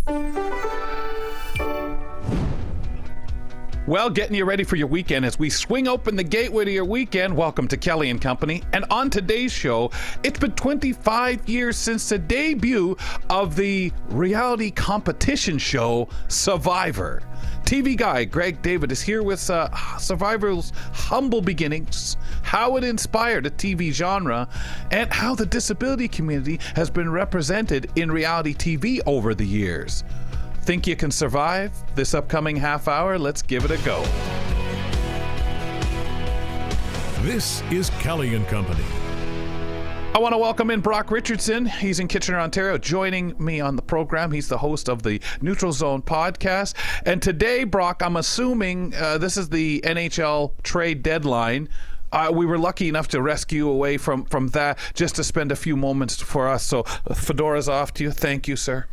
Well, getting you ready for your weekend as we swing open the gateway to your weekend. Welcome to Kelly and Company. And on today's show, it's been 25 years since the debut of the reality competition show Survivor. TV guy Greg David is here with Survivor's humble beginnings, how it inspired a TV genre, and how the disability community has been represented in reality TV over the years. Think you can survive this upcoming half hour? Let's give it a go. This is Kelly and Company. I want to welcome in Brock Richardson. He's in Kitchener, Ontario, joining me on the program. He's the host of the Neutral Zone podcast. And today, Brock, I'm assuming this is the NHL trade deadline. We were lucky enough to rescue away from that just to spend a few moments for us. So fedora's off to you. Thank you, sir.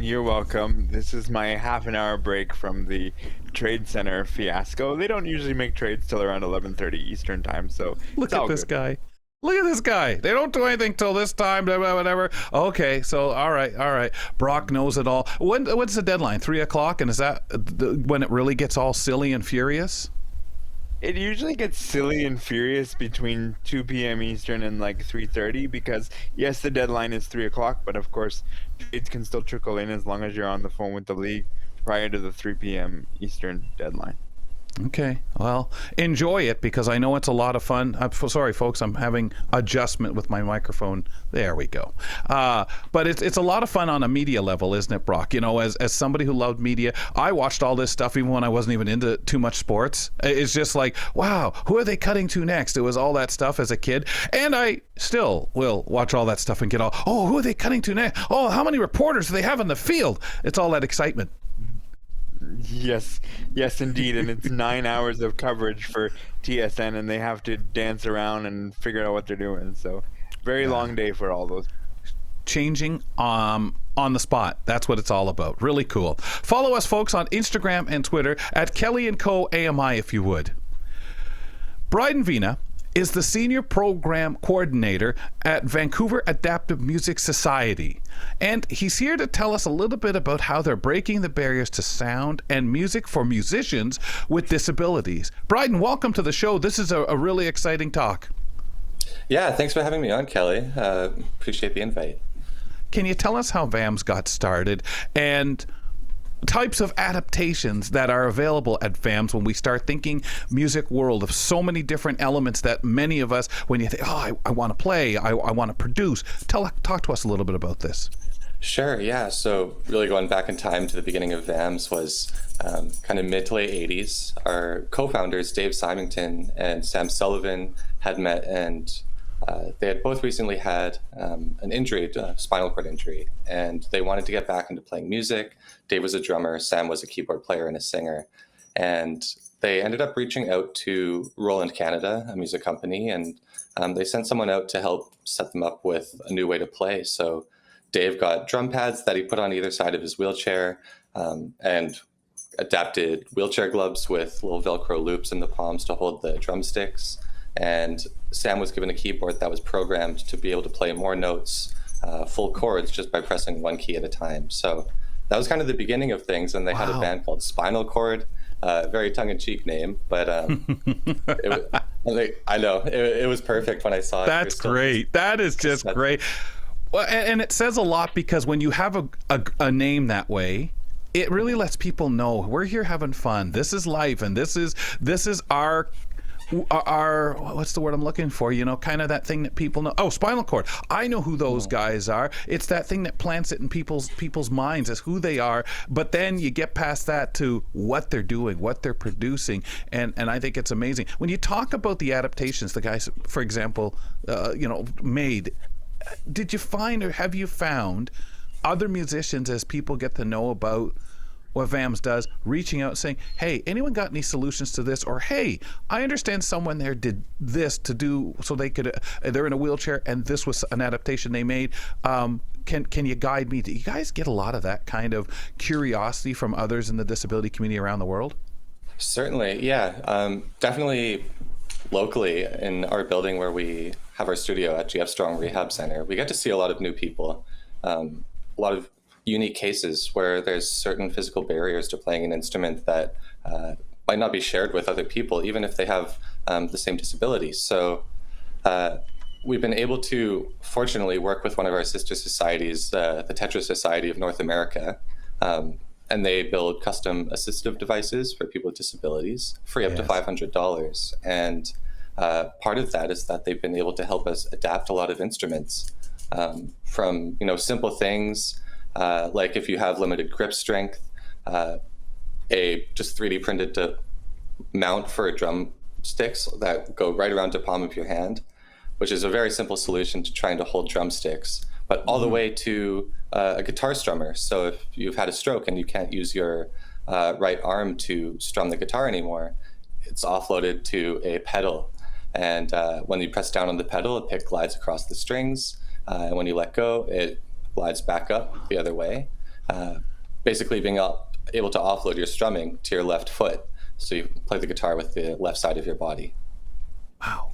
You're welcome. This is my half an hour break from the Trade Center fiasco. They don't usually make trades till around 11:30 Eastern time, so look at this guy. Look at this guy. They don't do anything till this time, whatever. Okay, so all right. Brock knows it all. What's the deadline? 3 o'clock, and is that when it really gets all silly and furious? It usually gets silly and furious between 2 p.m. Eastern and like 3:30 because, yes, the deadline is 3 o'clock, but of course, trades can still trickle in as long as you're on the phone with the league prior to the 3 p.m. Eastern deadline. Okay, well, enjoy it because I know it's a lot of fun. I'm sorry, folks, I'm having adjustment with my microphone. There we go. But it's a lot of fun on a media level, isn't it, Brock? You know, as somebody who loved media, I watched all this stuff even when I wasn't even into too much sports. It's just like, wow, who are they cutting to next? It was all that stuff as a kid. And I still will watch all that stuff and get all, oh, who are they cutting to next? Oh, how many reporters do they have in the field? It's all that excitement. Yes, indeed, and it's 9 hours of coverage for TSN, and they have to dance around and figure out what they're doing. So, very long day for all those. Changing on the spot. That's what it's all about. Really cool. Follow us, folks, on Instagram and Twitter at Kelly & Co. AMI, if you would. Bryden Veinot is the Senior Program Coordinator at Vancouver Adapted Music Society. And he's here to tell us a little bit about how they're breaking the barriers to sound and music for musicians with disabilities. Bryden, welcome to the show. This is a really exciting talk. Yeah, thanks for having me on, Kelly. Appreciate the invite. Can you tell us how VAMS got started and types of adaptations that are available at VAMS when we start thinking music world of so many different elements that many of us, when you think, oh, I want to play, I want to produce. Talk to us a little bit about this. Sure, yeah. So really going back in time to the beginning of VAMS was kind of mid to late 80s. Our co-founders, Dave Symington and Sam Sullivan, had met, and they had both recently had an injury, a spinal cord injury, and they wanted to get back into playing music. Dave was a drummer, Sam was a keyboard player and a singer, and they ended up reaching out to Roland Canada, a music company, and they sent someone out to help set them up with a new way to play. So Dave got drum pads that he put on either side of his wheelchair and adapted wheelchair gloves with little Velcro loops in the palms to hold the drumsticks. And Sam was given a keyboard that was programmed to be able to play more notes, full chords, just by pressing one key at a time. So that was kind of the beginning of things. And they had a band called Spinal Cord, very tongue-in-cheek name, but I know it was perfect when I saw it. That's great. That is just great. Well, and it says a lot because when you have a name that way, it really lets people know we're here having fun. This is life, and this is our what's the word I'm looking for? You know, kind of that thing that people know. Oh, Spinal Cord. I know who those guys are. It's that thing that plants it in people's minds as who they are. But then you get past that to what they're doing, what they're producing, and I think it's amazing. When you talk about the adaptations, the guys, for example, made. Did you find or have you found other musicians, as people get to know about what VAMS does, reaching out saying, hey, anyone got any solutions to this? Or, hey, I understand someone there did this to do so they could, they're in a wheelchair and this was an adaptation they made. Can you guide me? Do you guys get a lot of that kind of curiosity from others in the disability community around the world? Certainly, yeah. Definitely locally in our building where we have our studio at GF Strong Rehab Center, we get to see a lot of new people. A lot of unique cases where there's certain physical barriers to playing an instrument that might not be shared with other people, even if they have the same disabilities. So we've been able to, fortunately, work with one of our sister societies, the Tetra Society of North America, and they build custom assistive devices for people with disabilities, free up to $500. And part of that is that they've been able to help us adapt a lot of instruments from simple things like if you have limited grip strength, a just 3D printed to mount for drumsticks that go right around the palm of your hand, which is a very simple solution to trying to hold drumsticks, but all the way to a guitar strummer. So if you've had a stroke and you can't use your right arm to strum the guitar anymore, it's offloaded to a pedal. And when you press down on the pedal, a pick glides across the strings. And when you let go, it glides back up the other way, basically being able to offload your strumming to your left foot. So you play the guitar with the left side of your body. Wow.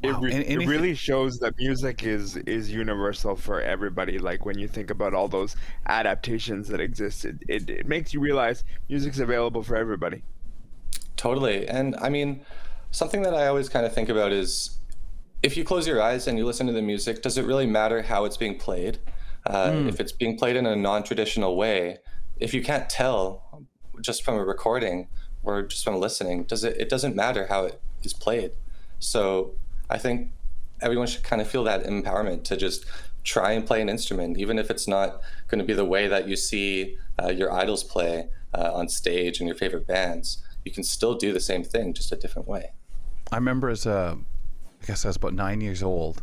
It really shows that music is universal for everybody. Like when you think about all those adaptations that exist, it makes you realize music's available for everybody. Totally. And I mean, something that I always kind of think about is if you close your eyes and you listen to the music, does it really matter how it's being played? If it's being played in a non-traditional way, if you can't tell just from a recording or just from listening, it doesn't matter how it is played. So I think everyone should kind of feel that empowerment to just try and play an instrument, even if it's not going to be the way that you see your idols play on stage and your favorite bands. You can still do the same thing, just a different way. I remember I guess I was about 9 years old,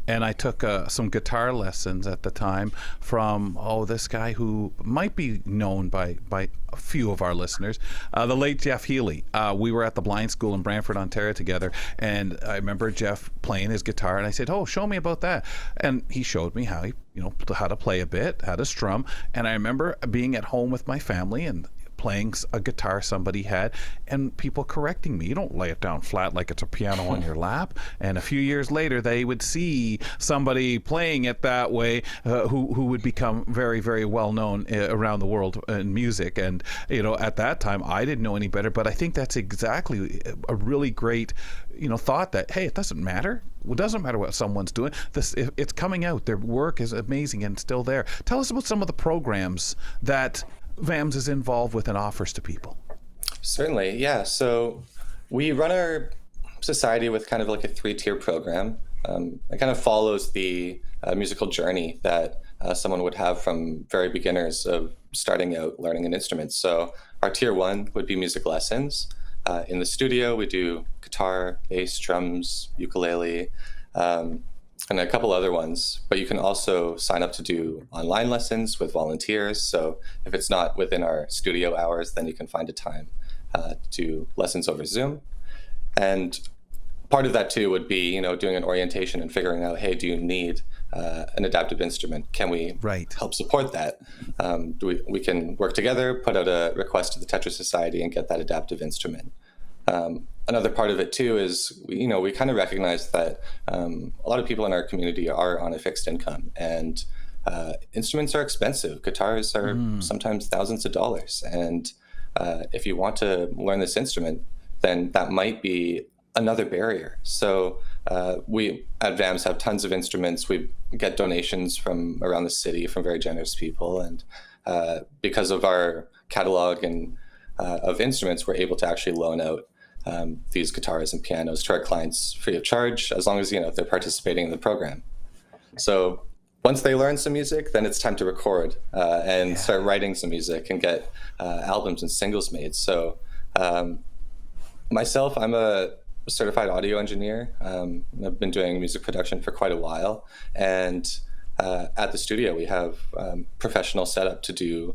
and I took some guitar lessons at the time from this guy who might be known by a few of our listeners, the late Jeff Healy. We were at the blind school in Brantford, Ontario together, and I remember Jeff playing his guitar, and I said, show me about that. And he showed me how to play a bit, how to strum. And I remember being at home with my family and playing a guitar somebody had, and people correcting me. You don't lay it down flat like it's a piano on your lap. And a few years later, they would see somebody playing it that way who would become very, very well known around the world in music. And at that time, I didn't know any better. But I think that's exactly a really great thought that, hey, it doesn't matter. It doesn't matter what someone's doing. It's coming out. Their work is amazing and still there. Tell us about some of the programs that VAMS is involved with and offers to people. Certainly, yeah. So we run our society with kind of like a 3-tier program. It kind of follows the musical journey that someone would have from very beginners of starting out learning an instrument. So our tier 1 would be music lessons. In the studio, we do guitar, bass, drums, ukulele, and a couple other ones, but you can also sign up to do online lessons with volunteers. So if it's not within our studio hours, then you can find a time to do lessons over Zoom. And part of that too would be, doing an orientation and figuring out, hey, do you need an adaptive instrument? Can we help support that? We can work together, put out a request to the Tetra Society and get that adaptive instrument. Another part of it too is, we kind of recognize that a lot of people in our community are on a fixed income, and instruments are expensive. Guitars are sometimes thousands of dollars. And if you want to learn this instrument, then that might be another barrier. So we at VAMS have tons of instruments. We get donations from around the city from very generous people. And because of our catalog and of instruments, we're able to actually loan out these guitars and pianos to our clients free of charge, as long as they're participating in the program. So once they learn some music, then it's time to record and start writing some music and get albums and singles made. So myself, I'm a certified audio engineer. I've been doing music production for quite a while, and at the studio we have professional setup to do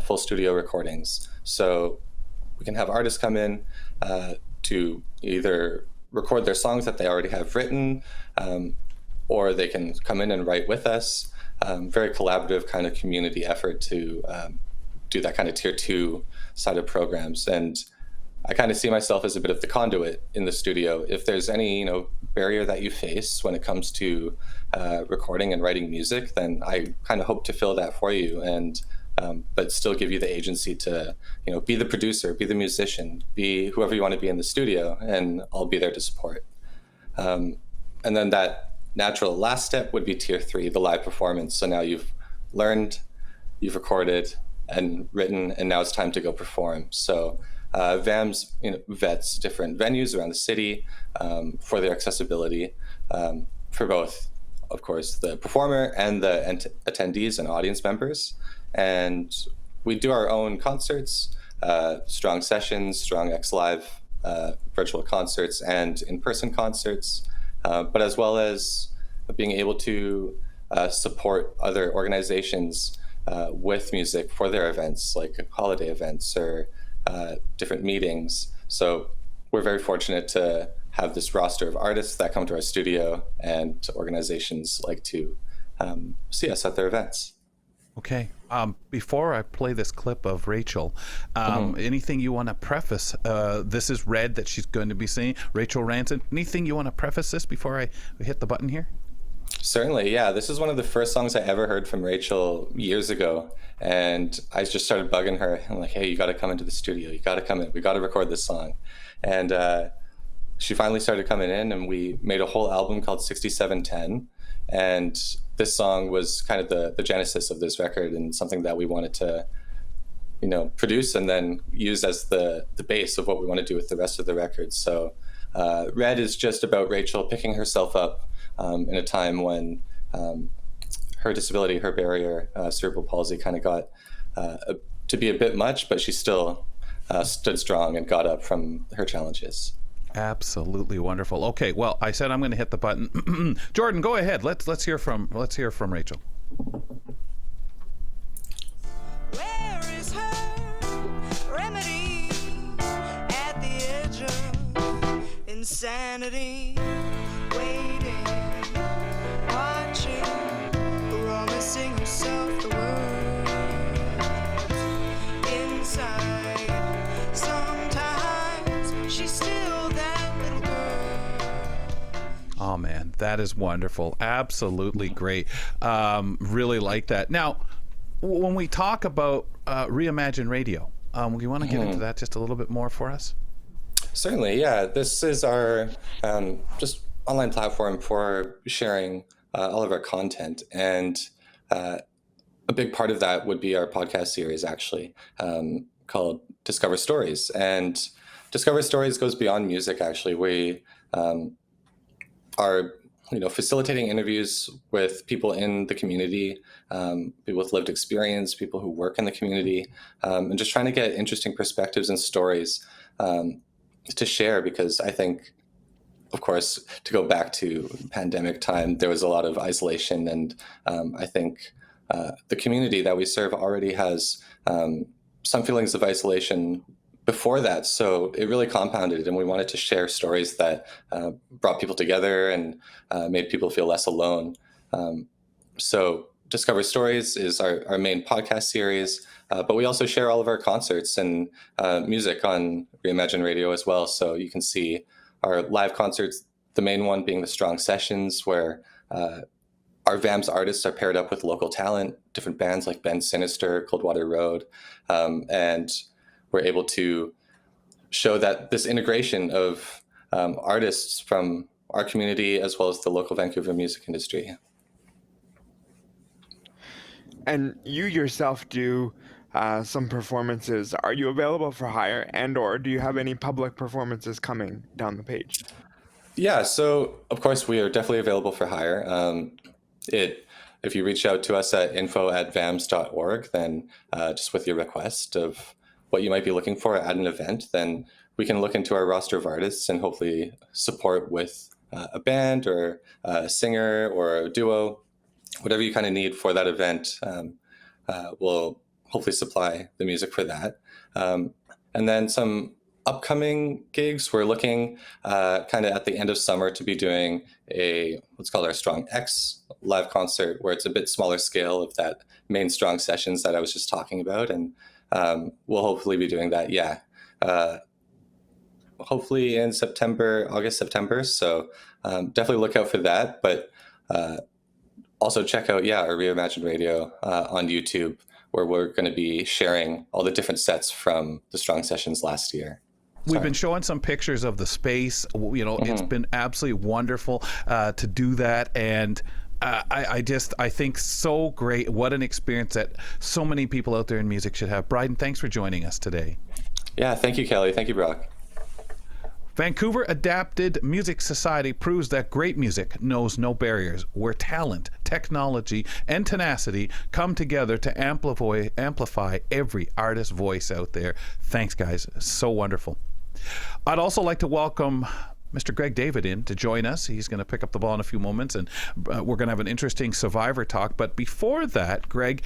full studio recordings. So we can have artists come in to either record their songs that they already have written, or they can come in and write with us. Very collaborative kind of community effort to do that kind of tier 2 side of programs. And I kind of see myself as a bit of the conduit in the studio. If there's any barrier that you face when it comes to recording and writing music, then I kind of hope to fill that for you and but still give you the agency to, be the producer, be the musician, be whoever you want to be in the studio, and I'll be there to support. And then that natural last step would be tier 3, the live performance. So now you've learned, you've recorded and written, and now it's time to go perform. So VAMS vets different venues around the city for their accessibility for both, of course, the performer and the attendees and audience members. And we do our own concerts, strong sessions, strong X Live virtual concerts, and in-person concerts, but as well as being able to support other organizations with music for their events, like holiday events or different meetings. So we're very fortunate to have this roster of artists that come to our studio, and organizations like to see us at their events. Okay. Before I play this clip of Rachel, anything you want to preface? This is Red that she's going to be singing, Rachel Ranson. Anything you want to preface this before I hit the button here? Certainly, yeah. This is one of the first songs I ever heard from Rachel years ago. And I just started bugging her. I'm like, hey, you got to come into the studio. You got to come in. We got to record this song. And she finally started coming in, and we made a whole album called 6710. And this song was kind of the genesis of this record, and something that we wanted to, produce and then use as the base of what we want to do with the rest of the record. So Red is just about Rachel picking herself up in a time when her disability, her barrier, cerebral palsy, kind of got to be a bit much, but she still stood strong and got up from her challenges. Absolutely wonderful. Okay, well, I said I'm going to hit the button. Jordan, go ahead. Let's hear from Rachel. Where is her remedy at the edge of insanity? Waiting, watching, promising herself the world inside. Sometimes she's still that little girl. Oh man, that is wonderful. Absolutely great. Really like that. Now, when we talk about Reimagine Radio, do you want to get into that just a little bit more for us? Certainly, yeah. This is our just online platform for sharing all of our content. And a big part of that would be our podcast series, actually, called Discover Stories. And Discover Stories goes beyond music, actually. We are facilitating interviews with people in the community, people with lived experience, people who work in the community, and just trying to get interesting perspectives and stories to share, because I think, of course, to go back to pandemic time, there was a lot of isolation, and I think the community that we serve already has some feelings of isolation before that. So it really compounded, and we wanted to share stories that brought people together and made people feel less alone. So Discover Stories is our main podcast series, but we also share all of our concerts and music on Reimagine Radio as well. So you can see our live concerts, the main one being the Strong Sessions, where our VAMS artists are paired up with local talent, different bands like Ben Sinister, Coldwater Road, and we're able to show that this integration of artists from our community as well as the local Vancouver music industry. And you yourself do some performances. Are you available for hire, and/or do you have any public performances coming down the page? Yeah, so of course we are definitely available for hire. If you reach out to us at info@vams.org, then just with your request of what you might be looking for at an event, then we can look into our roster of artists and hopefully support with a band or a singer or a duo, whatever you kind of need for that event. We'll hopefully supply the music for that. And then some upcoming gigs, we're looking kind of at the end of summer to be doing what's called our Strong X live concert, where it's a bit smaller scale of that main Strong Sessions that I was just talking about. And we'll hopefully be doing that, hopefully in August, September. So definitely look out for that. But also check out, our Reimagine Radio on YouTube, where we're going to be sharing all the different sets from the Strong Sessions last year. We've been showing some pictures of the space. It's been absolutely wonderful to do that. And I think so great. What an experience that so many people out there in music should have. Bryden, thanks for joining us today. Yeah, thank you, Kelly. Thank you, Brock. Vancouver Adapted Music Society proves that great music knows no barriers, where talent, technology, and tenacity come together to amplify every artist's voice out there. Thanks, guys. So wonderful. I'd also like to welcome Mr. Greg David in to join us. He's going to pick up the ball in a few moments, and we're going to have an interesting Survivor talk. But before that, Greg,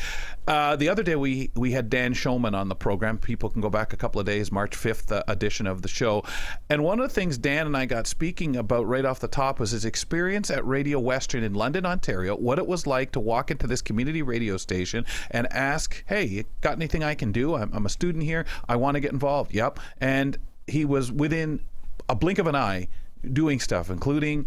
the other day we had Dan Shulman on the program. People can go back a couple of days, March 5th edition of the show. And one of the things Dan and I got speaking about right off the top was his experience at Radio Western in London, Ontario, what it was like to walk into this community radio station and ask, hey, you got anything I can do? I'm a student here. I want to get involved. Yep. And he was within a blink of an eye doing stuff, including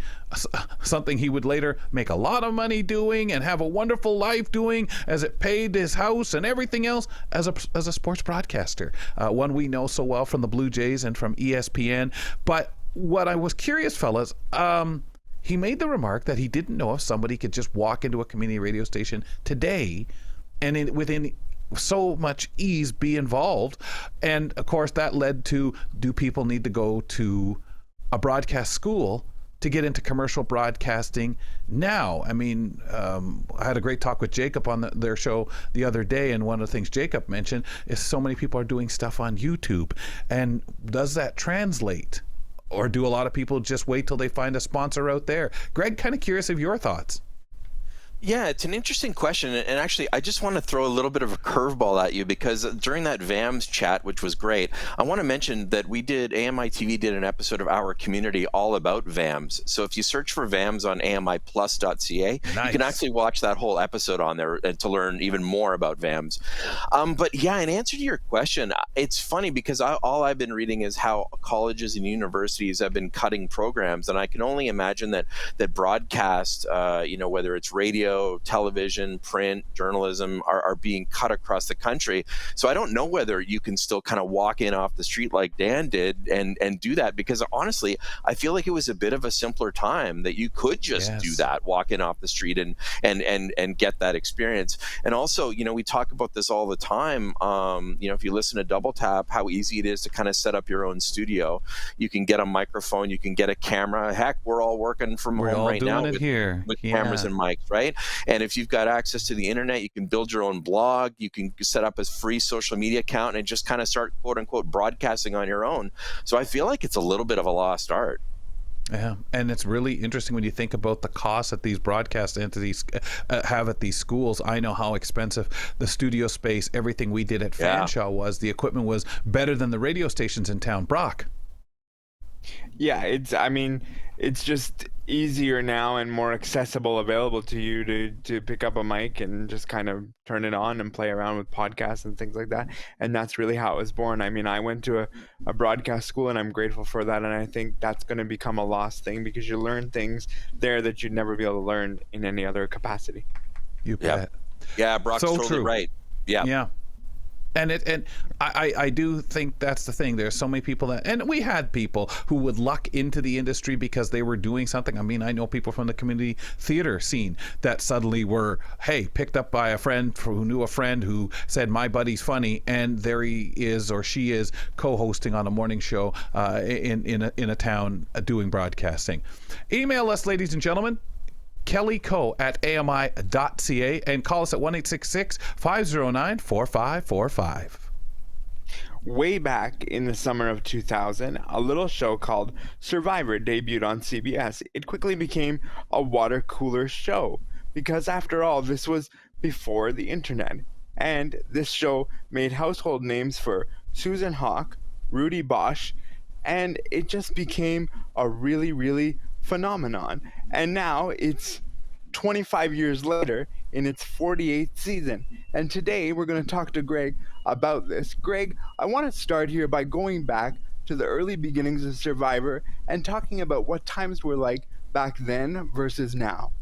something he would later make a lot of money doing and have a wonderful life doing, as it paid his house and everything else as a sports broadcaster, one we know so well from the Blue Jays and from ESPN. But what I was curious, fellas, he made the remark that he didn't know if somebody could just walk into a community radio station today and within so much ease be involved. And of course that led to, do people need to go to a broadcast school to get into commercial broadcasting now? I mean, I had a great talk with Jacob on their show the other day, and one of the things Jacob mentioned is so many people are doing stuff on YouTube. And does that translate? Or do a lot of people just wait till they find a sponsor out there? Greg, kind of curious of your thoughts. Yeah, it's an interesting question. And actually, I just want to throw a little bit of a curveball at you, because during that VAMS chat, which was great, I want to mention that AMI TV did an episode of Our Community all about VAMS. So if you search for VAMS on amiplus.ca, nice. You can actually watch that whole episode on there and to learn even more about VAMS. But yeah, in answer to your question, it's funny because all I've been reading is how colleges and universities have been cutting programs. And I can only imagine that broadcast, whether it's radio, television, print, journalism are being cut across the country. So I don't know whether you can still kind of walk in off the street like Dan did and do that, because honestly, I feel like it was a bit of a simpler time that you could just do that, walk in off the street and get that experience. And also, we talk about this all the time. If you listen to Double Tap, how easy it is to kind of set up your own studio. You can get a microphone, you can get a camera. Heck, we're all working from home right now with cameras and mics, right? And if you've got access to the internet, you can build your own blog, you can set up a free social media account and just kind of start, quote unquote, broadcasting on your own. So I feel like it's a little bit of a lost art. Yeah, and it's really interesting when you think about the costs that these broadcast entities have at these schools. I know how expensive the studio space, everything we did at Fanshawe was. The equipment was better than the radio stations in town. Brock. Yeah, it's just easier now and more accessible, available to you to pick up a mic and just kind of turn it on and play around with podcasts and things like that. And that's really how it was born. I mean, I went to a broadcast school, and I'm grateful for that. And I think that's going to become a lost thing, because you learn things there that you'd never be able to learn in any other capacity. You bet. Yeah, Brock's so totally true. right. Yeah. And I do think that's the thing. There's so many people and we had people who would luck into the industry because they were doing something. I mean, I know people from the community theater scene that suddenly were, picked up by a friend who knew a friend who said, my buddy's funny, and there he is or she is co-hosting on a morning show in a town doing broadcasting. Email us, ladies and gentlemen, kellyco@ami.ca, and call us at 1-866-509-4545. Way back in the summer of 2000, a little show called Survivor debuted on CBS. It quickly became a water cooler show, because after all, this was before the internet. And this show made household names for Susan Hawk, Rudy Bosch, and it just became a really, really phenomenon. And now it's 25 years later in its 48th season. And today we're going to talk to Greg about this. Greg, I want to start here by going back to the early beginnings of Survivor and talking about what times were like back then versus now.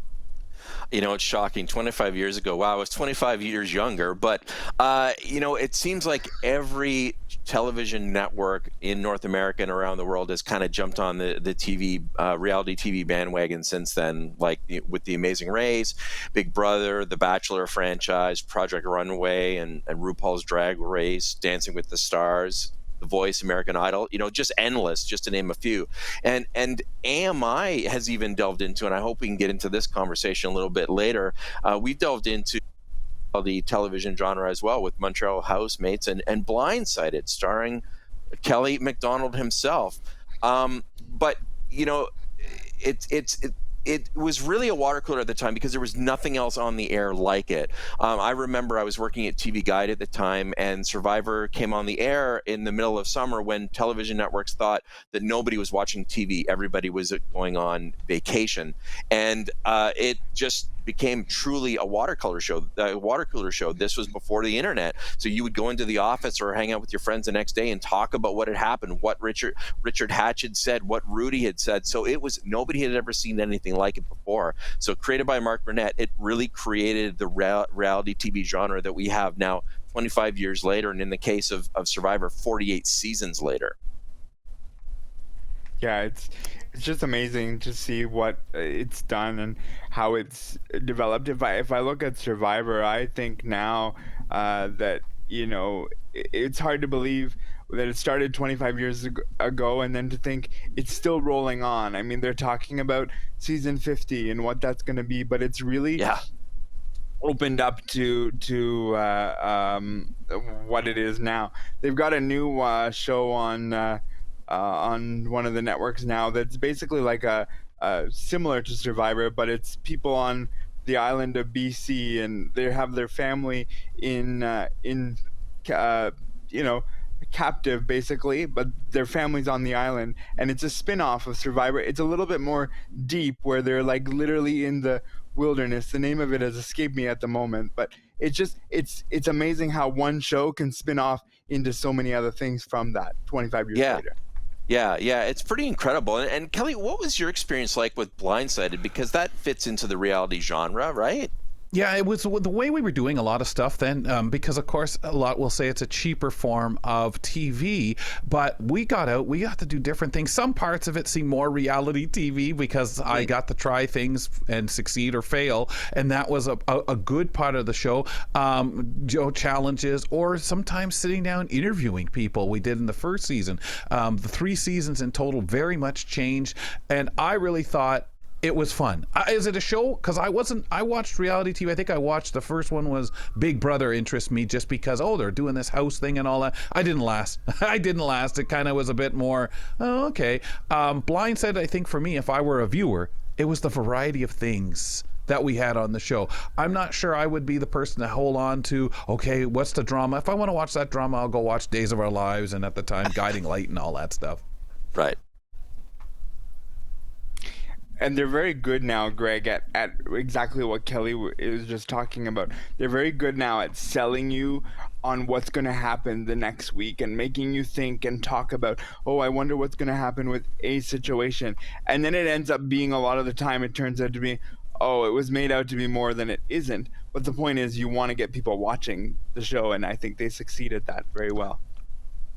It's shocking. 25 years ago. Wow, I was 25 years younger. But, it seems like every television network in North America and around the world has kind of jumped on the TV, reality TV bandwagon since then, like with The Amazing Race, Big Brother, The Bachelor franchise, Project Runway, and RuPaul's Drag Race, Dancing with the Stars, The Voice, American Idol, just endless, just to name a few. And AMI has even delved into, and I hope we can get into this conversation a little bit later, we've delved into the television genre as well with Montreal Housemates and Blindsided, starring Kelly MacDonald himself. But, it was really a water cooler at the time because there was nothing else on the air like it. I remember I was working at TV Guide at the time, and Survivor came on the air in the middle of summer when television networks thought that nobody was watching TV. Everybody was going on vacation. And it just became truly a water cooler show. This was before the internet. So you would go into the office or hang out with your friends the next day and talk about what had happened, what Richard Hatch had said, what Rudy had said. So nobody had ever seen anything like it before. So created by Mark Burnett, it really created the reality TV genre that we have now 25 years later. And in the case of Survivor, 48 seasons later. Yeah, it's just amazing to see what it's done and how it's developed. If I look at Survivor, I think now that it's hard to believe that it started 25 years ago, and then to think it's still rolling on. I mean, they're talking about season 50 and what that's going to be, but it's really opened up to what it is now. They've got a new show on one of the networks now that's basically like a similar to Survivor, but it's people on the island of BC, and they have their family in captive basically, but their family's on the island, and it's a spin-off of Survivor. It's a little bit more deep, where they're like literally in the wilderness. The name of it has escaped me at the moment, but it's amazing how one show can spin off into so many other things from that 25 years later. Yeah, it's pretty incredible. And Kelly, what was your experience like with Blindsided? Because that fits into the reality genre, right? Yeah, it was the way we were doing a lot of stuff then, because of course a lot will say it's a cheaper form of TV, but we got to do different things. Some parts of it seem more reality TV because I got to try things and succeed or fail, and that was a good part of the show. Challenges, or sometimes sitting down interviewing people we did in the first season. The 3 seasons in total very much changed, and I really thought it was fun. Is it a show? Because I watched reality TV. I think I watched the first one was Big Brother interests me just because, they're doing this house thing and all that. I didn't last. It kind of was a bit more, okay. Blindsided, I think for me, if I were a viewer, it was the variety of things that we had on the show. I'm not sure I would be the person to hold on to, okay, what's the drama? If I want to watch that drama, I'll go watch Days of Our Lives and at the time Guiding Light and all that stuff. Right. And they're very good now, Greg, at exactly what Kelly was just talking about. They're very good now at selling you on what's going to happen the next week and making you think and talk about, I wonder what's going to happen with a situation. And then it ends up being, a lot of the time, it turns out to be, it was made out to be more than it isn't. But the point is, you want to get people watching the show, and I think they succeed at that very well.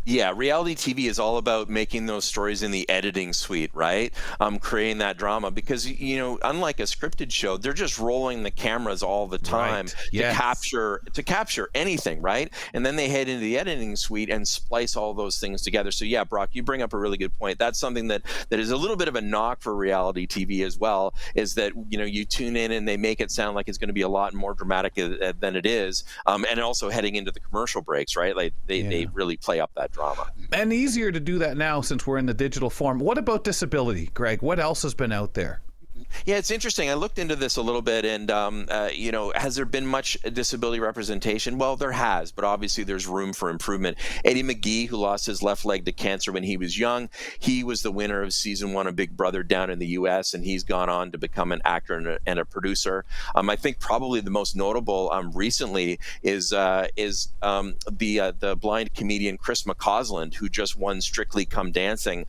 Yeah, reality TV is all about making those stories in the editing suite, right? Creating that drama, because unlike a scripted show, they're just rolling the cameras all the time to capture anything, right? And then they head into the editing suite and splice all those things together. So yeah, Brock, you bring up a really good point. That's something that is a little bit of a knock for reality TV as well, is that you tune in and they make it sound like it's going to be a lot more dramatic than it is, and also heading into the commercial breaks, right? Like they really play up that drama. And easier to do that now since we're in the digital form. What about disability, Greg? What else has been out there? Yeah, it's interesting. I looked into this a little bit, and has there been much disability representation? Well, there has, but obviously there's room for improvement. Eddie McGee, who lost his left leg to cancer when he was young, he was the winner of season 1 of Big Brother down in the U.S., and he's gone on to become an actor and a producer. I think probably the most notable recently is the blind comedian Chris McCausland, who just won Strictly Come Dancing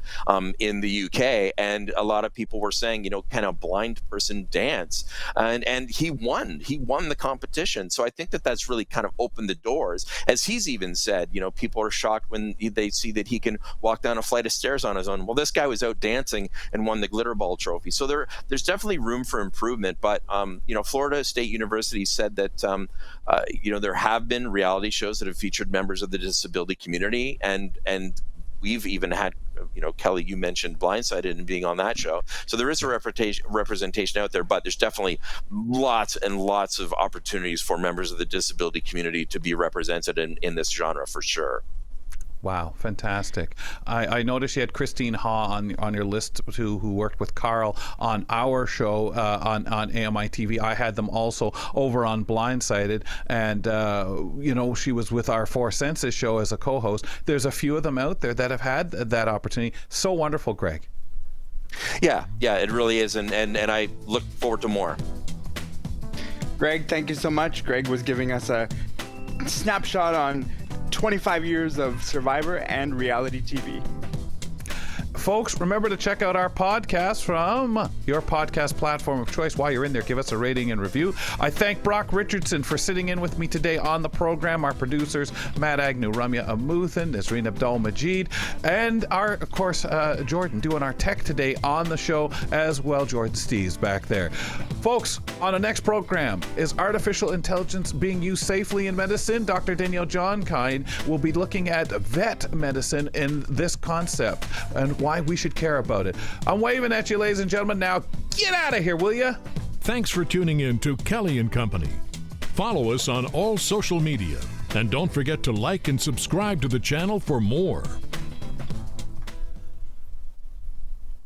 in the UK, and a lot of people were saying, kind of blind person dance, and he won the competition. So I think that's really kind of opened the doors. As he's even said, people are shocked when they see that he can walk down a flight of stairs on his own. Well, this guy was out dancing and won the glitter ball trophy. So there's definitely room for improvement. But Florida State University said that there have been reality shows that have featured members of the disability community, and we've even had, Kelly, you mentioned Blindsided and being on that show. So there is a representation out there, but there's definitely lots and lots of opportunities for members of the disability community to be represented in this genre for sure. Wow, fantastic. I noticed you had Christine Ha on your list too, who worked with Carl on our show on AMI TV. I had them also over on Blindsided, and she was with our Four Senses show as a co-host. There's a few of them out there that have had that opportunity. So wonderful, Greg. Yeah, it really is, and I look forward to more. Greg, thank you so much. Greg was giving us a snapshot on 25 years of Survivor and reality TV. Folks, remember to check out our podcast from your podcast platform of choice. While you're in there, give us a rating and review. I thank Brock Richardson for sitting in with me today on the program, our producers, Matt Agnew, Ramya Amuthan, Nazreen Abdul-Majid, and of course, Jordan doing our tech today on the show as well. Jordan Steeves back there. Folks, on the next program, is artificial intelligence being used safely in medicine? Dr. Danielle Johnkind will be looking at vet medicine in this concept and why we should care about it. I'm waving at you, ladies and gentlemen. Now get out of here, will you? Thanks for tuning in to Kelly and Company. Follow us on all social media, and don't forget to like and subscribe to the channel for more.